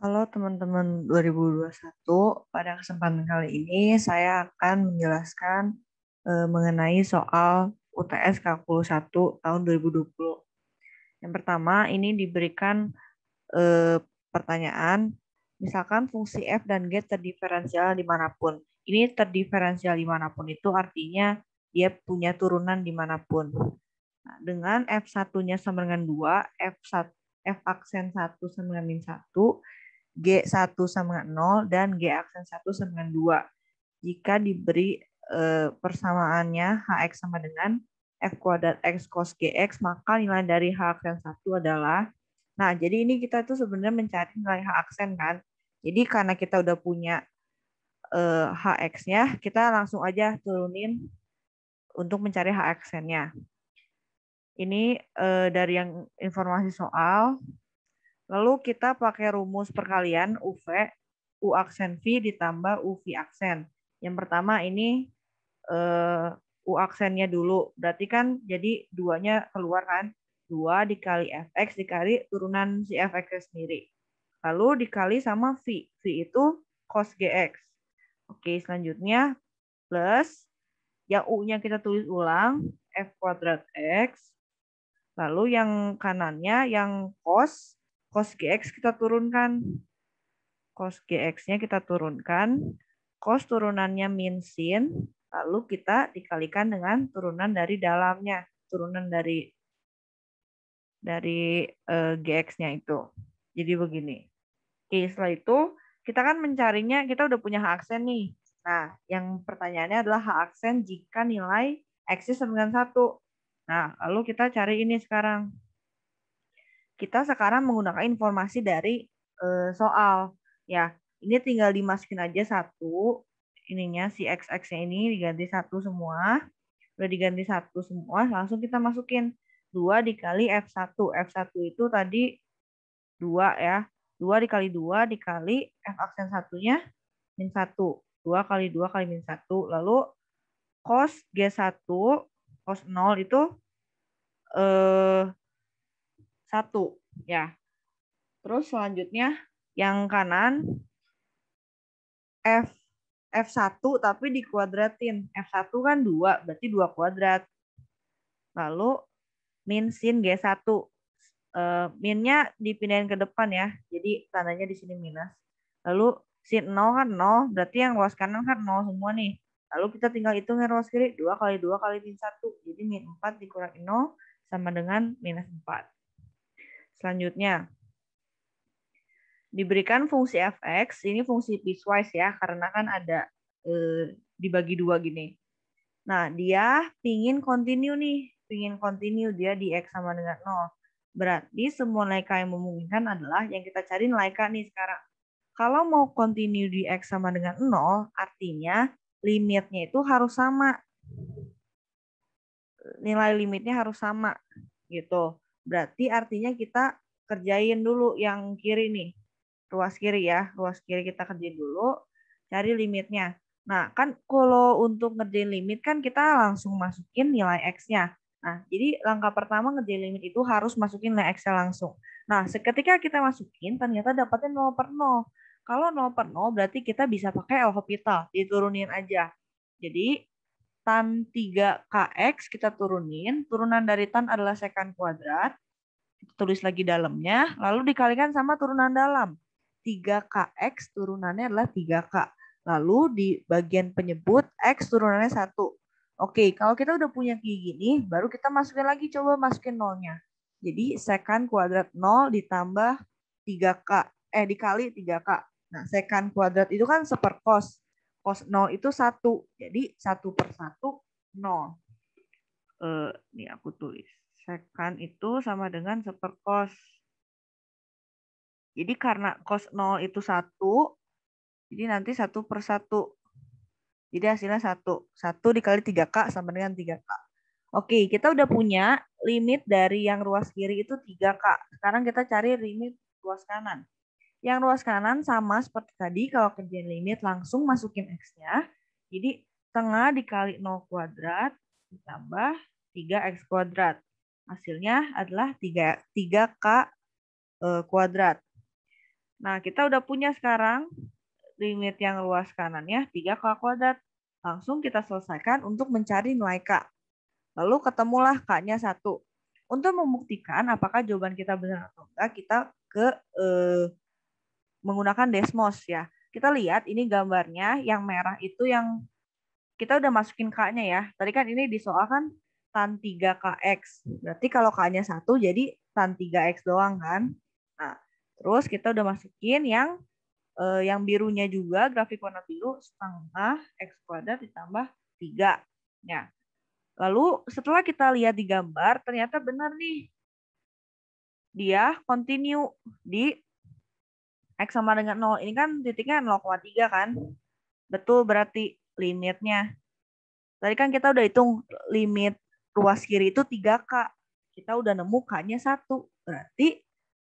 Halo teman-teman 2021, pada kesempatan kali ini saya akan menjelaskan mengenai soal UTS Kalkulus 1 tahun 2020. Yang pertama, ini diberikan eh, pertanyaan, misalkan fungsi f dan g terdiferensial dimanapun. Ini terdiferensial dimanapun itu artinya dia punya turunan dimanapun. Nah, dengan F1-nya sama dengan 2, F1, F aksen 1 sama dengan min 1, G1 sama dengan 0, dan G aksen 1 sama dengan 2. Jika diberi persamaannya Hx sama dengan F kuadrat X cos Gx, maka nilai dari H aksen 1 adalah, nah jadi ini kita tuh sebenarnya mencari nilai H aksen kan. Jadi karena kita udah punya Hx-nya, kita langsung aja turunin untuk mencari H aksennya. Ini dari yang informasi soal. Lalu kita pakai rumus perkalian UV, U aksen V ditambah UV aksen. Yang pertama ini U aksennya dulu. Berarti kan jadi duanya keluar kan. 2 dikali Fx dikali turunan si Fx sendiri. Lalu dikali sama V. V itu cos Gx. Oke, selanjutnya plus yang U-nya kita tulis ulang, F kuadrat X. Lalu yang kanannya yang cos Gx kita turunkan. Cos Gx-nya kita turunkan. Cos turunannya min sin. Lalu kita dikalikan dengan turunan dari dalamnya. Turunan dari Gx-nya itu. Jadi begini. Oke, setelah itu kita kan mencarinya, kita udah punya H aksen nih. Nah, yang pertanyaannya adalah H aksen jika nilai X sama dengan 1. Nah, lalu kita cari ini sekarang. Kita sekarang menggunakan informasi dari soal. Ya, ini tinggal dimasukin aja satu. Ininya si XX-nya ini diganti satu semua. Udah diganti satu semua, langsung kita masukin 2 dikali F1. F1 itu tadi 2 ya. 2 dikali 2 dikali F aksen satunya min 1. 2 kali 2 kali min 1. Lalu cos G1, cos 0 itu eh, 1 ya. Terus selanjutnya yang kanan F F1 tapi dikuadratin. F1 kan 2, berarti 2 kuadrat. Lalu min sin G1. Minnya dipindahin ke depan ya. Jadi tandanya di sini minus. Lalu sin 0 kan 0, berarti yang ruas kanan kan 0 semua nih. Lalu kita tinggal hitung yang ruas kiri, 2 kali 2 kali min 1. Jadi min 4 dikurangi 0 sama dengan minus 4. Selanjutnya, diberikan fungsi fx, ini fungsi piecewise ya, karena kan ada dibagi dua gini. Nah, dia pingin continue nih, pingin continue dia di x sama dengan 0. Berarti semua nilai k yang memungkinkan adalah yang kita cari nilai k nih sekarang. Kalau mau continue di x sama dengan 0, artinya limitnya itu harus sama. Nilai limitnya harus sama gitu. Berarti artinya kita kerjain dulu yang kiri nih. Ruas kiri ya, ruas kiri kita kerjain dulu, cari limitnya. Nah, kan kalau untuk ngerjain limit kan kita langsung masukin nilai X-nya. Nah, jadi langkah pertama ngerjain limit itu harus masukin nilai X-nya langsung. Nah, seketika kita masukin, ternyata dapatnya 0 per 0. Kalau 0 per 0 berarti kita bisa pakai L'Hopital, diturunin aja. Jadi, tan 3kx kita turunin, turunan dari tan adalah sekan kuadrat, kita tulis lagi dalamnya, lalu dikalikan sama turunan dalam. 3kx turunannya adalah 3k. Lalu di bagian penyebut x turunannya 1. Oke, kalau kita udah punya kayak gini, baru kita masukin lagi, coba masukin nolnya. Jadi sekan kuadrat 0 ditambah 3k, dikali 3k. Nah, sekan kuadrat itu kan seperkos. Cos 0 itu 1. Jadi 1 per 1, 0. Ini aku tulis. Sekan itu sama dengan seperkos. Jadi karena cos 0 itu 1, jadi nanti 1 per 1. Jadi hasilnya 1. 1 dikali 3K sama dengan 3K. Oke, kita udah punya limit dari yang ruas kiri itu 3K. Sekarang kita cari limit ruas kanan. Yang ruas kanan sama seperti tadi, kalau kerjain limit langsung masukin X-nya. Jadi tengah dikali 0 kuadrat ditambah 3X kuadrat. Hasilnya adalah 3K kuadrat. Nah, kita udah punya sekarang limit yang luas kanannya 3K². Langsung kita selesaikan untuk mencari nilai K. Lalu ketemulah K-nya 1. Untuk membuktikan apakah jawaban kita benar atau enggak, kita menggunakan Desmos ya. Kita lihat ini gambarnya, yang merah itu yang kita udah masukin K-nya ya. Tadi kan ini di soal kan tan 3KX. Berarti kalau K-nya 1 jadi tan 3X doang kan. Nah, terus kita udah masukin yang birunya juga, grafik warna biru, setengah X² ditambah 3. Ya. Lalu setelah kita lihat di gambar, ternyata benar nih. Dia continue di X sama dengan 0. Ini kan titiknya 0,3 kan. Betul berarti limitnya. Tadi kan kita udah hitung limit ruas kiri itu 3K. Kita udah nemu K-nya 1. Berarti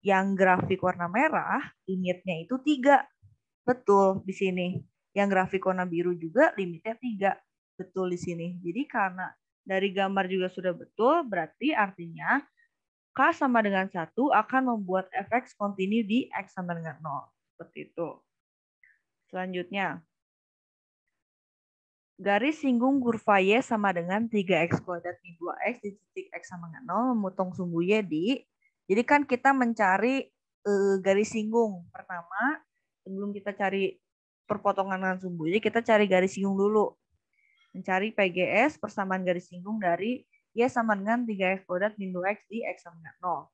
yang grafik warna merah, limitnya itu 3. Betul di sini. Yang grafik warna biru juga limitnya 3. Betul di sini. Jadi karena dari gambar juga sudah betul, berarti artinya K sama dengan 1 akan membuat fx kontinu di X sama dengan 0. Seperti itu. Selanjutnya, garis singgung kurva Y sama dengan 3X² min 2X di titik X sama dengan 0 memotong sumbu Y di. Jadi kan kita mencari garis singgung. Pertama, sebelum kita cari perpotongan dengan sumbu Y, kita cari garis singgung dulu. Mencari PGS, persamaan garis singgung dari Y sama dengan 3X² min 2X di X sama dengan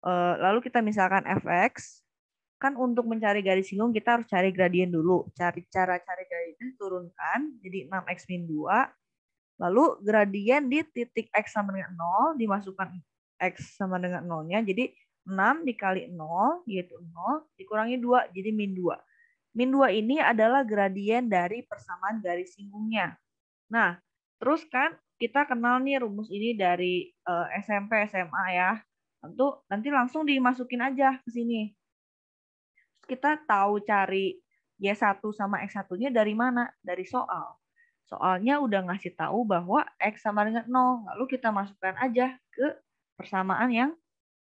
0. Lalu kita misalkan fx, kan untuk mencari garis singgung kita harus cari gradien dulu. Cara cari gradien turunkan jadi 6x min 2. Lalu gradien di titik x sama dengan 0 dimasukkan x sama dengan 0-nya. Jadi 6 dikali 0 yaitu 0 dikurangi 2 jadi min 2. Min 2 ini adalah gradien dari persamaan garis singgungnya. Nah, terus kan kita kenal nih rumus ini dari SMP, SMA ya. Tentu nanti langsung dimasukin aja ke sini. Kita tahu cari Y1 sama X1-nya dari mana? Dari soal. Soalnya udah ngasih tahu bahwa X sama dengan 0. Lalu kita masukkan aja ke persamaan yang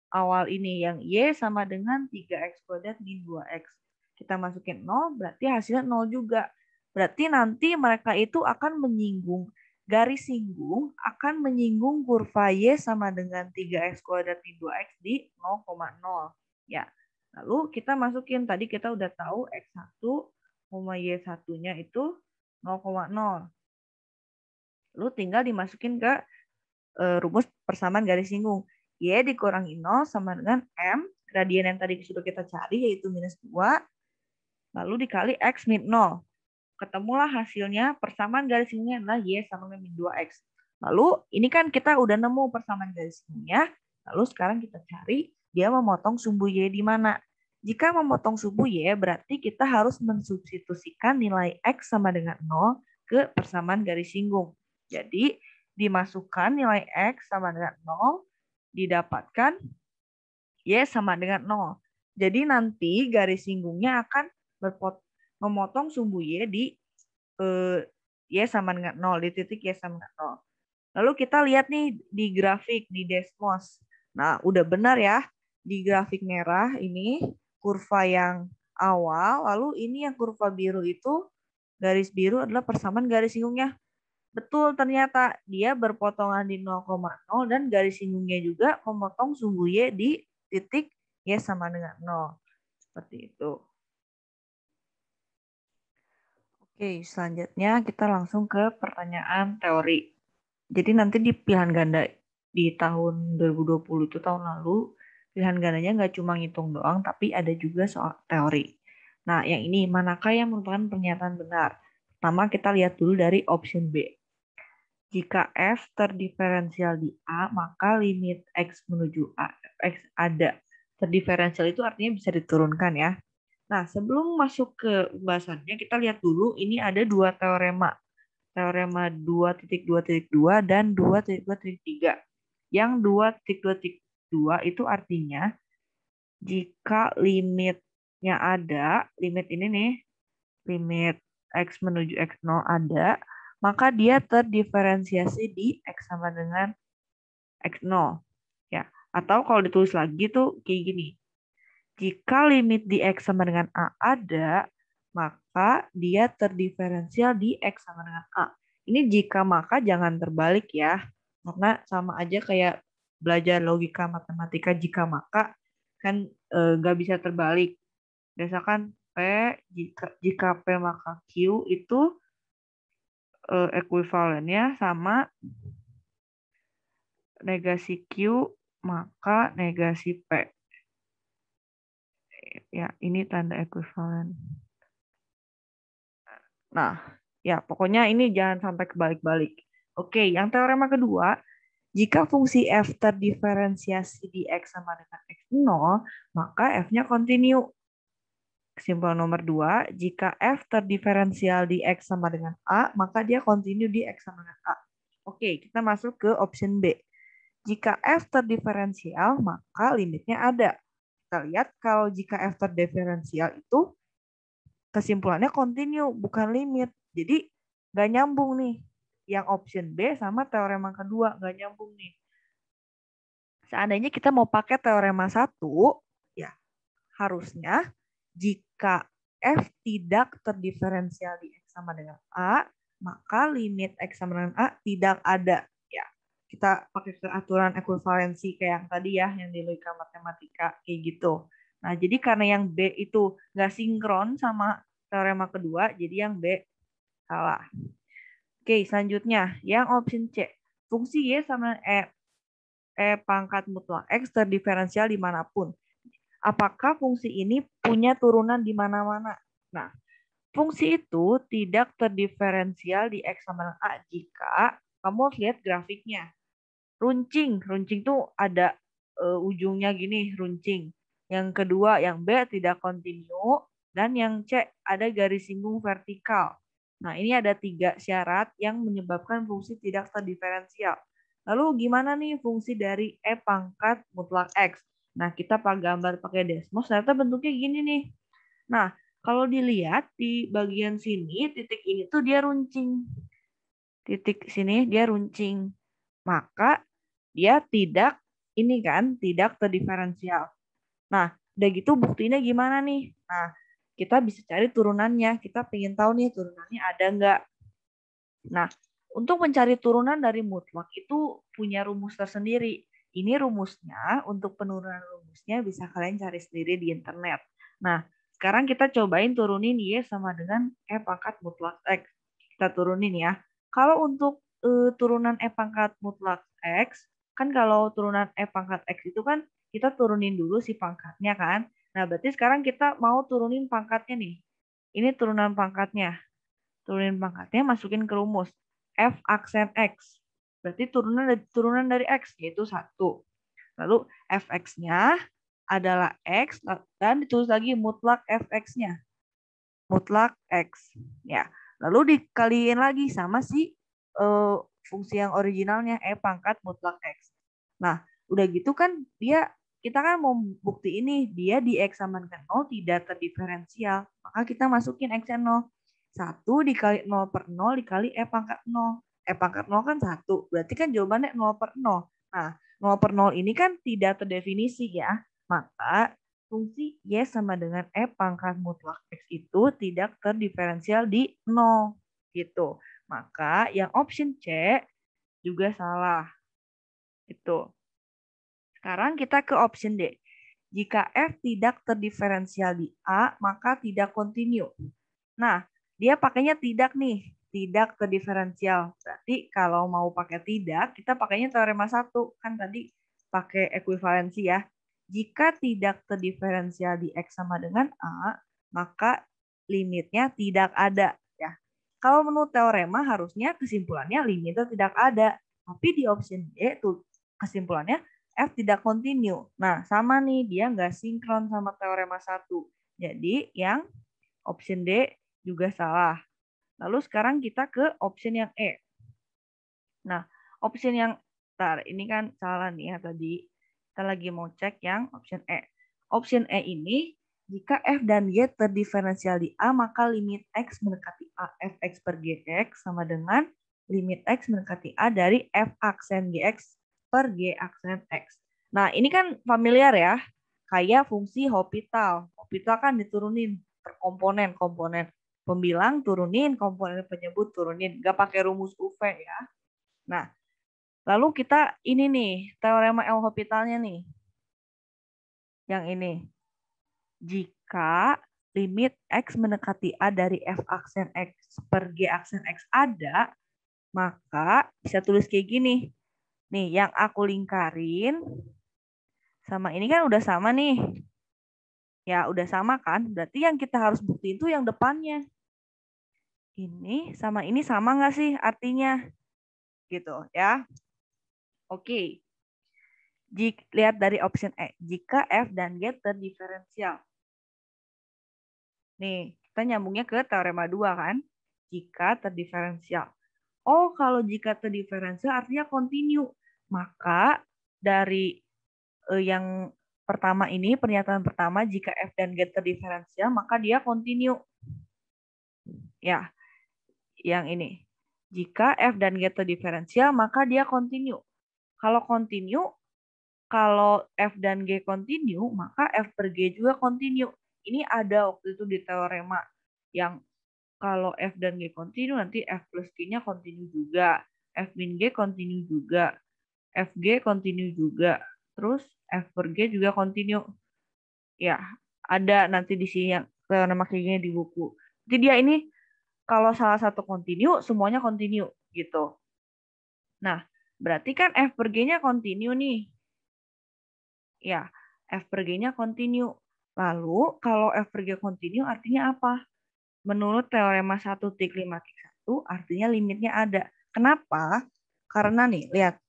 awal ini. Yang Y sama dengan 3X² min 2X. Kita masukin 0, berarti hasilnya 0 juga. Berarti nanti mereka itu akan menyinggung, garis singgung akan menyinggung kurva Y sama dengan 3X² min 2X di 0,0. Ya. Lalu kita masukin, tadi kita udah tahu X1, Y1-nya itu 0,0. Lalu tinggal dimasukin ke rumus persamaan garis singgung. Y dikurangi 0 sama dengan M, gradien yang tadi sudah kita cari, yaitu minus 2, lalu dikali X min 0. Ketemulah hasilnya, persamaan garis singgungnya adalah Y sama dengan min 2X. Lalu ini kan kita udah nemu persamaan garis singgungnya, lalu sekarang kita cari dia memotong sumbu Y di mana. Jika memotong sumbu Y, berarti kita harus mensubstitusikan nilai X sama dengan 0 ke persamaan garis singgung. Jadi, dimasukkan nilai X sama dengan 0, didapatkan Y sama dengan 0. Jadi nanti garis singgungnya akan memotong sumbu Y di Y sama dengan 0, di titik Y sama dengan 0. Lalu kita lihat nih di grafik, di Desmos. Nah, udah benar ya. Di grafik merah ini kurva yang awal, lalu ini yang kurva biru itu, garis biru adalah persamaan garis singgungnya. Betul, ternyata dia berpotongan di 0,0 dan garis singgungnya juga memotong sumbu Y di titik Y sama dengan 0. Seperti itu. Oke, selanjutnya kita langsung ke pertanyaan teori. Jadi nanti di pilihan ganda di tahun 2020 itu tahun lalu, pilihan gandanya nggak cuma ngitung doang, tapi ada juga soal teori. Nah, yang ini, manakah yang merupakan pernyataan benar? Pertama, kita lihat dulu dari option B. Jika F terdiferensial di A, maka limit X menuju A, X ada. Terdiferensial itu artinya bisa diturunkan ya. Nah, sebelum masuk ke pembahasannya, kita lihat dulu ini ada dua teorema. Teorema 2.2.2 dan 2.2.3. Yang 2.2.2 itu artinya jika limitnya ada, limit ini nih, limit X menuju X0 ada, maka dia terdiferensiasi di X sama dengan X0. Ya. Atau kalau ditulis lagi tuh kayak gini. Jika limit di X sama dengan A ada, maka dia terdiferensial di X sama dengan A. Ini jika maka jangan terbalik ya. Karena sama aja kayak belajar logika matematika jika maka kan nggak bisa terbalik. Biasakan P jika P maka Q itu ekuivalennya sama negasi Q maka negasi P. Ya, ini tanda ekuivalen. Nah, ya pokoknya ini jangan sampai kebalik-balik. Oke, yang teorema kedua, jika fungsi f terdiferensiasi di x sama dengan x0, maka f-nya kontinu. Kesimpulan nomor 2, jika f terdiferensial di x sama dengan a, maka dia kontinu di x sama dengan a. Oke, kita masuk ke option B. Jika f terdiferensial, maka limitnya ada. Kita lihat kalau jika f terdiferensial itu kesimpulannya kontinu, bukan limit. Jadi nggak nyambung nih. Yang option B sama teorema kedua nggak nyambung nih. Seandainya kita mau pakai teorema 1, ya harusnya jika f tidak terdiferensial di x sama dengan a, maka limit x sama dengan a tidak ada. Ya, kita pakai aturan ekuivalensi kayak yang tadi ya, yang di logika matematika kayak gitu. Nah, jadi karena yang B itu nggak sinkron sama teorema kedua, jadi yang B salah. Oke, selanjutnya yang option C. Fungsi Y sama E pangkat mutlak X terdiferensial dimanapun. Apakah fungsi ini punya turunan di mana-mana? Nah, fungsi itu tidak terdiferensial di X sama dengan A jika kamu lihat grafiknya. Runcing tuh ada ujungnya gini, runcing. Yang kedua, yang B tidak kontinu. Dan yang C ada garis singgung vertikal. Nah, ini ada 3 syarat yang menyebabkan fungsi tidak terdiferensial. Lalu gimana nih fungsi dari E pangkat mutlak X? Nah, kita gambar pakai Desmos, ternyata bentuknya gini nih. Nah, kalau dilihat di bagian sini, titik ini tuh dia runcing. Titik sini dia runcing. Maka dia tidak terdiferensial. Nah, udah gitu buktinya gimana nih? Nah, kita bisa cari turunannya. Kita pengen tahu nih turunannya ada nggak. Nah, untuk mencari turunan dari mutlak itu punya rumus tersendiri. Ini rumusnya, untuk penurunan rumusnya bisa kalian cari sendiri di internet. Nah, sekarang kita cobain turunin Y sama dengan E pangkat mutlak X. Kita turunin ya. Kalau untuk turunan E pangkat mutlak X, kan kalau turunan E pangkat X itu kan kita turunin dulu si pangkatnya kan. Nah, berarti sekarang kita mau turunin pangkatnya nih. Ini turunan pangkatnya. Turunin pangkatnya, masukin ke rumus. F aksen X. Berarti turunan dari X, yaitu 1. Lalu Fx-nya adalah X, dan ditulis lagi mutlak Fx-nya. Mutlak X. Ya. Lalu dikaliin lagi sama si fungsi yang originalnya, E pangkat mutlak X. Nah, udah gitu kan kita kan mau bukti ini, dia di X sama dengan 0 tidak terdiferensial. Maka kita masukin X-nya 0. 1 dikali 0 per 0 dikali E pangkat 0. E pangkat 0 kan 1. Berarti kan jawabannya 0 per 0. Nah, 0 per 0 ini kan tidak terdefinisi ya. Maka fungsi Y sama dengan E pangkat mutlak X itu tidak terdiferensial di 0. Gitu. Maka yang option C juga salah. Itu. Sekarang kita ke option D. Jika F tidak terdiferensial di A, maka tidak kontinu. Nah, dia pakainya tidak nih. Tidak terdiferensial. Berarti kalau mau pakai tidak, kita pakainya teorema 1. Kan tadi pakai ekuivalensi ya. Jika tidak terdiferensial di X sama dengan A, maka limitnya tidak ada. Ya. Kalau menurut teorema harusnya kesimpulannya limitnya tidak ada. Tapi di option D tuh kesimpulannya F tidak kontinu. Nah, sama nih, dia nggak sinkron sama teorema 1. Jadi, yang option D juga salah. Lalu sekarang kita ke option yang E. Nah, option yang ini kan salah nih ya tadi. Kita lagi mau cek yang option E. Option E ini, jika F dan Y terdiferensial di A, maka limit X mendekati A Fx per Gx sama dengan limit X mendekati A dari F aksen Gx per G aksen X. Nah, ini kan familiar ya. Kayak fungsi Hopital. Hopital kan diturunin per komponen. Pembilang turunin, komponen penyebut turunin. Nggak pakai rumus UV ya. Nah, lalu kita ini nih, teorema L'Hopitalnya nih. Yang ini. Jika limit X mendekati A dari F aksen X per G aksen X ada, maka bisa tulis kayak gini. Nih, yang aku lingkarin sama ini kan udah sama nih. Ya, udah sama kan? Berarti yang kita harus buktiin itu yang depannya. Ini sama nggak sih artinya? Gitu ya. Oke. Lihat dari option E. Jika F dan G terdiferensial. Nih, kita nyambungnya ke teorema 2 kan? Jika terdiferensial. Oh, kalau jika terdiferensial artinya kontinu. Maka dari yang pertama ini, pernyataan pertama, jika F dan G terdiferensial, maka dia kontinu. Ya, yang ini. Jika F dan G terdiferensial, maka dia kontinu. Kalau kontinu, kalau F dan G kontinu, maka F per G juga kontinu. Ini ada waktu itu di teorema yang kalau F dan G kontinu, nanti F plus G-nya kontinu juga. F min G kontinu juga. FG kontinu juga. Terus F per G juga kontinu. Ya, ada nanti di sini yang teorema kayak gini di buku. Jadi dia ini kalau salah satu kontinu, semuanya kontinu gitu. Nah, berarti kan F per G-nya kontinu nih. Ya, F per G-nya kontinu. Lalu, kalau F per G kontinu artinya apa? Menurut teorema 1.5.1 artinya limitnya ada. Kenapa? Karena nih, lihat.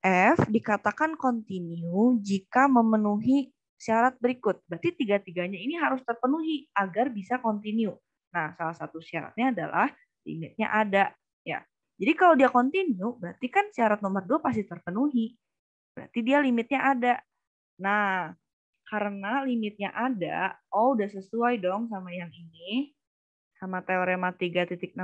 F dikatakan kontinu jika memenuhi syarat berikut. Berarti tiga-tiganya ini harus terpenuhi agar bisa kontinu. Nah, salah satu syaratnya adalah limitnya ada. Ya. Jadi kalau dia kontinu, berarti kan syarat nomor 2 pasti terpenuhi. Berarti dia limitnya ada. Nah, karena limitnya ada, oh udah sesuai dong sama yang ini. Sama teorema 3.6.1,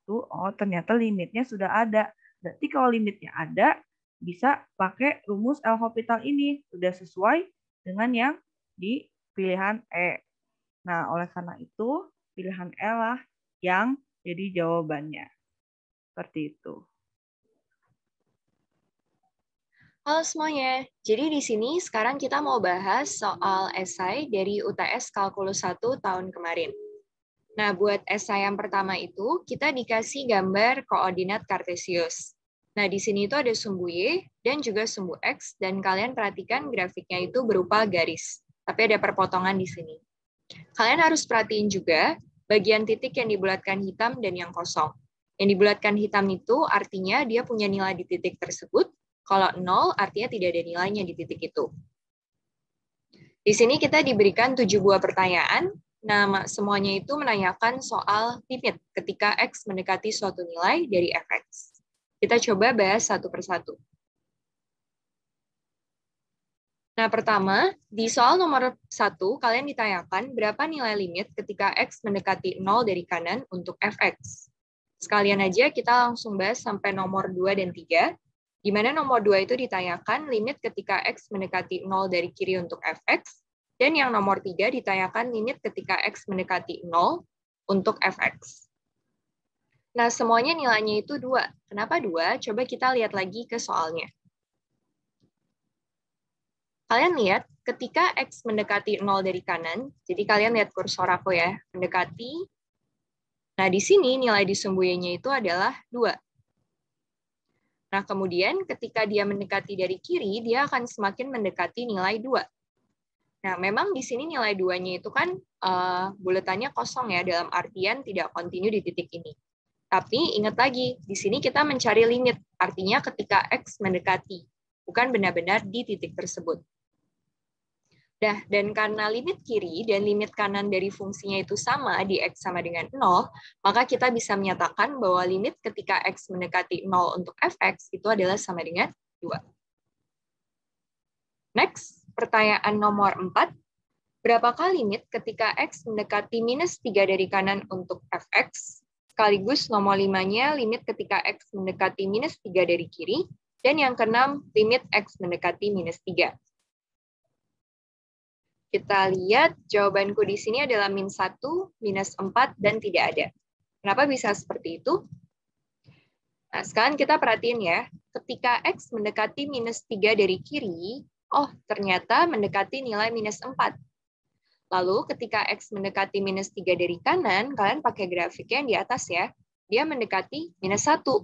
oh ternyata limitnya sudah ada. Berarti kalau limitnya ada, bisa pakai rumus L'Hopital ini. Sudah sesuai dengan yang di pilihan E. Nah, oleh karena itu, pilihan E lah yang jadi jawabannya. Seperti itu. Halo semuanya, jadi di sini sekarang kita mau bahas soal esai dari UTS Kalkulus 1 tahun kemarin. Nah, buat esai yang pertama itu, kita dikasih gambar koordinat Kartesius. Nah, di sini itu ada sumbu Y dan juga sumbu X, dan kalian perhatikan grafiknya itu berupa garis. Tapi ada perpotongan di sini. Kalian harus perhatiin juga bagian titik yang dibulatkan hitam dan yang kosong. Yang dibulatkan hitam itu artinya dia punya nilai di titik tersebut, kalau 0 artinya tidak ada nilainya di titik itu. Di sini kita diberikan 7 buah pertanyaan. Nah, semuanya itu menanyakan soal limit ketika X mendekati suatu nilai dari fx. Kita coba bahas satu persatu. Nah, pertama, di soal nomor 1, kalian ditanyakan berapa nilai limit ketika X mendekati 0 dari kanan untuk fx. Sekalian aja kita langsung bahas sampai nomor 2 dan 3, di mana nomor 2 itu ditanyakan limit ketika X mendekati 0 dari kiri untuk fx, dan yang nomor 3 ditanyakan limit ketika X mendekati 0 untuk fx. Nah, semuanya nilainya itu 2. Kenapa 2? Coba kita lihat lagi ke soalnya. Kalian lihat, ketika X mendekati 0 dari kanan, jadi kalian lihat kursor aku ya, mendekati. Nah, di sini nilai di sumbu Y-nya itu adalah 2. Nah, kemudian ketika dia mendekati dari kiri, dia akan semakin mendekati nilai 2. Nah, memang di sini nilai 2-nya itu kan buletannya kosong ya, dalam artian tidak kontinu di titik ini. Tapi ingat lagi, di sini kita mencari limit, artinya ketika X mendekati, bukan benar-benar di titik tersebut. Nah, dan karena limit kiri dan limit kanan dari fungsinya itu sama di X sama dengan 0, maka kita bisa menyatakan bahwa limit ketika X mendekati 0 untuk fx itu adalah sama dengan 2. Next, pertanyaan nomor 4. Berapakah limit ketika X mendekati minus 3 dari kanan untuk fx? Sekaligus nomor 5-nya limit ketika X mendekati minus 3 dari kiri, dan yang keenam limit X mendekati minus 3. Kita lihat jawabanku di sini adalah -1, -4, dan tidak ada. Kenapa bisa seperti itu? Nah, sekarang kita perhatiin ya. Ketika X mendekati -3 dari kiri, oh ternyata mendekati nilai -4. Lalu ketika X mendekati -3 dari kanan, kalian pakai grafiknya yang di atas ya. Dia mendekati -1.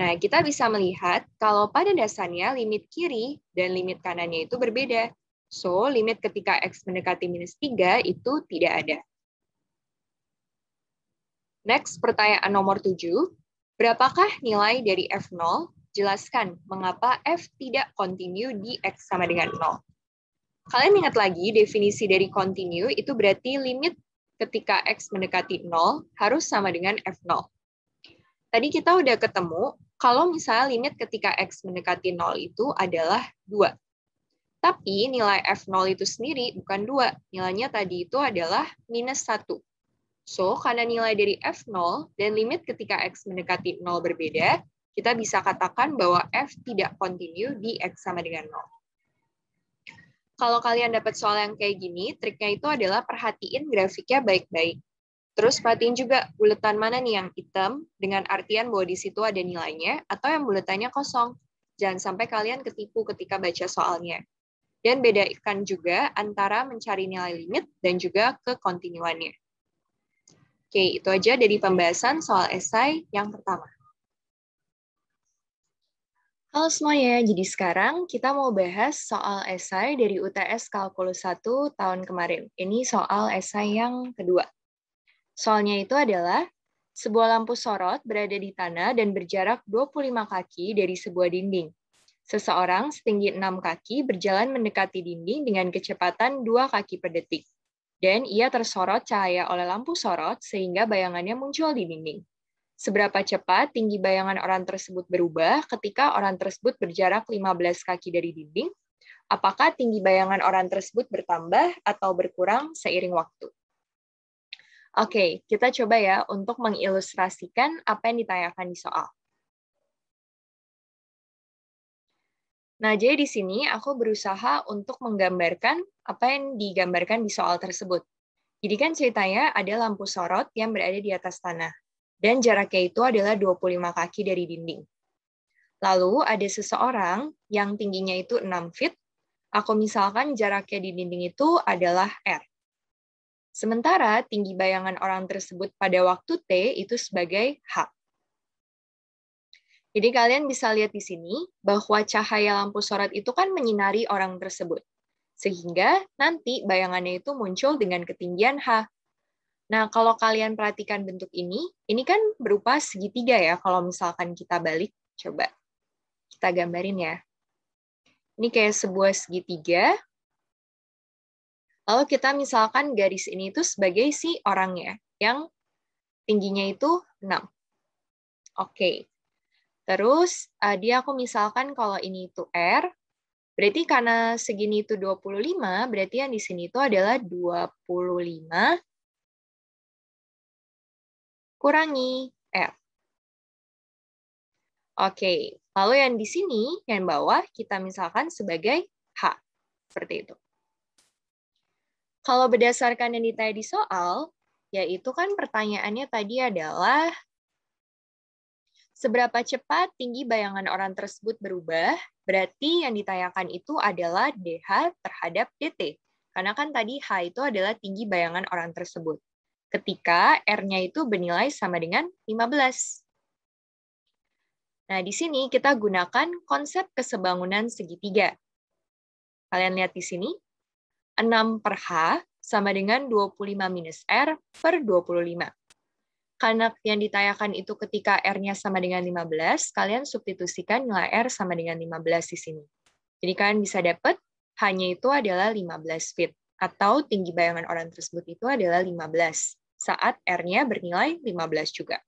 Nah, kita bisa melihat kalau pada dasarnya limit kiri dan limit kanannya itu berbeda. So, limit ketika X mendekati -3 itu tidak ada. Next, pertanyaan nomor 7. Berapakah nilai dari F0? Jelaskan mengapa F tidak kontinu di X sama dengan 0. Kalian ingat lagi, definisi dari kontinu itu berarti limit ketika X mendekati 0 harus sama dengan F0. Tadi kita udah ketemu, kalau misalnya limit ketika X mendekati 0 itu adalah 2. Tapi nilai F0 itu sendiri bukan 2. Nilainya tadi itu adalah -1. So, karena nilai dari F0 dan limit ketika X mendekati 0 berbeda, kita bisa katakan bahwa F tidak kontinu di X sama dengan 0. Kalau kalian dapat soal yang kayak gini, triknya itu adalah perhatiin grafiknya baik-baik. Terus perhatiin juga buletan mana nih yang hitam, dengan artian bahwa di situ ada nilainya, atau yang buletannya kosong. Jangan sampai kalian ketipu ketika baca soalnya. Dan bedakan juga antara mencari nilai limit dan juga kekontinuannya. Oke, itu aja dari pembahasan soal esai yang pertama. Halo semuanya, jadi sekarang kita mau bahas soal esai dari UTS Kalkulus 1 tahun kemarin. Ini soal esai yang kedua. Soalnya itu adalah, sebuah lampu sorot berada di tanah dan berjarak 25 kaki dari sebuah dinding. Seseorang setinggi 6 kaki berjalan mendekati dinding dengan kecepatan 2 kaki per detik. Dan ia tersorot cahaya oleh lampu sorot sehingga bayangannya muncul di dinding. Seberapa cepat tinggi bayangan orang tersebut berubah ketika orang tersebut berjarak 15 kaki dari dinding? Apakah tinggi bayangan orang tersebut bertambah atau berkurang seiring waktu? Oke, kita coba ya untuk mengilustrasikan apa yang ditanyakan di soal. Nah, jadi di sini aku berusaha untuk menggambarkan apa yang digambarkan di soal tersebut. Jadi kan ceritanya ada lampu sorot yang berada di atas tanah. Dan jaraknya itu adalah 25 kaki dari dinding. Lalu ada seseorang yang tingginya itu 6 feet, aku misalkan jaraknya di dinding itu adalah R. Sementara tinggi bayangan orang tersebut pada waktu T itu sebagai H. Jadi kalian bisa lihat di sini bahwa cahaya lampu sorot itu kan menyinari orang tersebut. Sehingga nanti bayangannya itu muncul dengan ketinggian H. Nah, kalau kalian perhatikan bentuk ini kan berupa segitiga ya, kalau misalkan kita balik. Coba kita gambarin ya. Ini kayak sebuah segitiga. Lalu kita misalkan garis ini itu sebagai si orangnya, yang tingginya itu 6. Oke. Terus, dia aku misalkan kalau ini itu R, berarti karena segini itu 25, berarti yang di sini itu adalah 25 kurangi R. Oke, lalu yang di sini, yang bawah, kita misalkan sebagai H. Seperti itu. Kalau berdasarkan yang ditanya di soal, yaitu kan pertanyaannya tadi adalah, seberapa cepat tinggi bayangan orang tersebut berubah, berarti yang ditanyakan itu adalah DH terhadap DT. Karena kan tadi H itu adalah tinggi bayangan orang tersebut. Ketika R-nya itu bernilai sama dengan 15. Nah, di sini kita gunakan konsep kesebangunan segitiga. Kalian lihat di sini, 6 per H sama dengan 25 minus R per 25. Karena yang ditanyakan itu ketika R-nya sama dengan 15, kalian substitusikan nilai R sama dengan 15 di sini. Jadi kalian bisa dapat H-nya itu adalah 15 feet, atau tinggi bayangan orang tersebut itu adalah 15, saat R-nya bernilai 15 juga.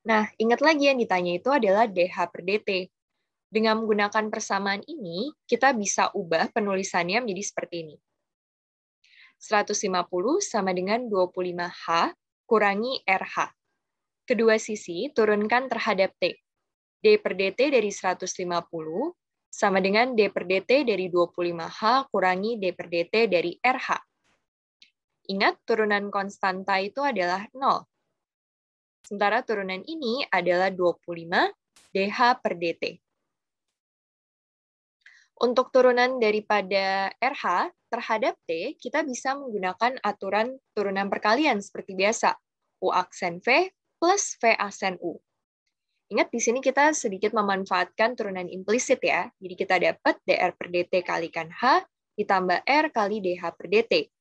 Nah, ingat lagi yang ditanya itu adalah DH per DT. Dengan menggunakan persamaan ini, kita bisa ubah penulisannya menjadi seperti ini. 150 sama dengan 25H kurangi RH. Kedua sisi turunkan terhadap T. D per DT dari 150 sama dengan D per DT dari 25H kurangi D per DT dari RH. Ingat, turunan konstanta itu adalah 0. Sementara turunan ini adalah 25 dH per dt. Untuk turunan daripada RH terhadap T, kita bisa menggunakan aturan turunan perkalian seperti biasa. U aksen V plus V aksen U. Ingat, di sini kita sedikit memanfaatkan turunan implisit ya. Jadi kita dapat dr per dt kalikan H ditambah R kali dH per dt.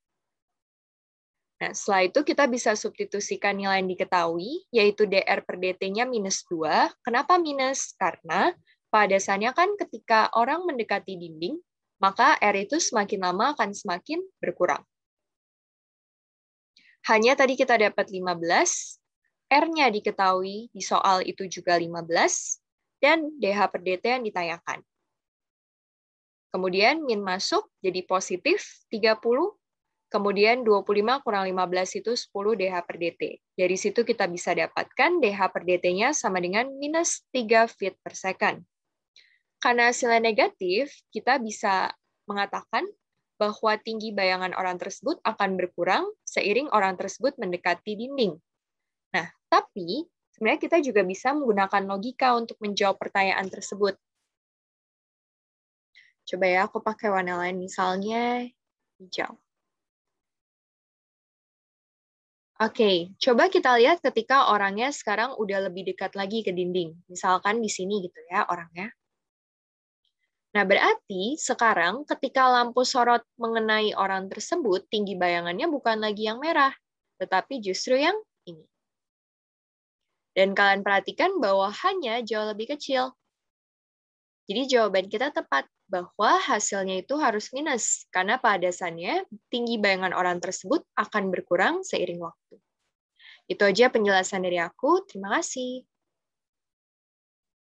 Nah, setelah itu kita bisa substitusikan nilai yang diketahui, yaitu dr per dt-nya minus 2. Kenapa minus? Karena pada dasarnya kan ketika orang mendekati dinding, maka R itu semakin lama akan semakin berkurang. Hanya tadi kita dapat 15, R-nya diketahui di soal itu juga 15, dan dH per dt yang ditanyakan. Kemudian min masuk jadi positif 30, kemudian 25 kurang 15 itu 10 dH per dt. Dari situ kita bisa dapatkan dH per dt-nya sama dengan minus 3 feet per second. Karena hasilnya negatif, kita bisa mengatakan bahwa tinggi bayangan orang tersebut akan berkurang seiring orang tersebut mendekati dinding. Nah, tapi sebenarnya kita juga bisa menggunakan logika untuk menjawab pertanyaan tersebut. Coba ya, aku pakai warna lain, misalnya hijau. Oke, coba kita lihat ketika orangnya sekarang udah lebih dekat lagi ke dinding. Misalkan di sini gitu ya orangnya. Nah, berarti sekarang ketika lampu sorot mengenai orang tersebut, tinggi bayangannya bukan lagi yang merah, tetapi justru yang ini. Dan kalian perhatikan bawahannya jauh lebih kecil. Jadi jawaban kita tepat, bahwa hasilnya itu harus minus, karena pada dasarnya tinggi bayangan orang tersebut akan berkurang seiring waktu. Itu aja penjelasan dari aku, terima kasih.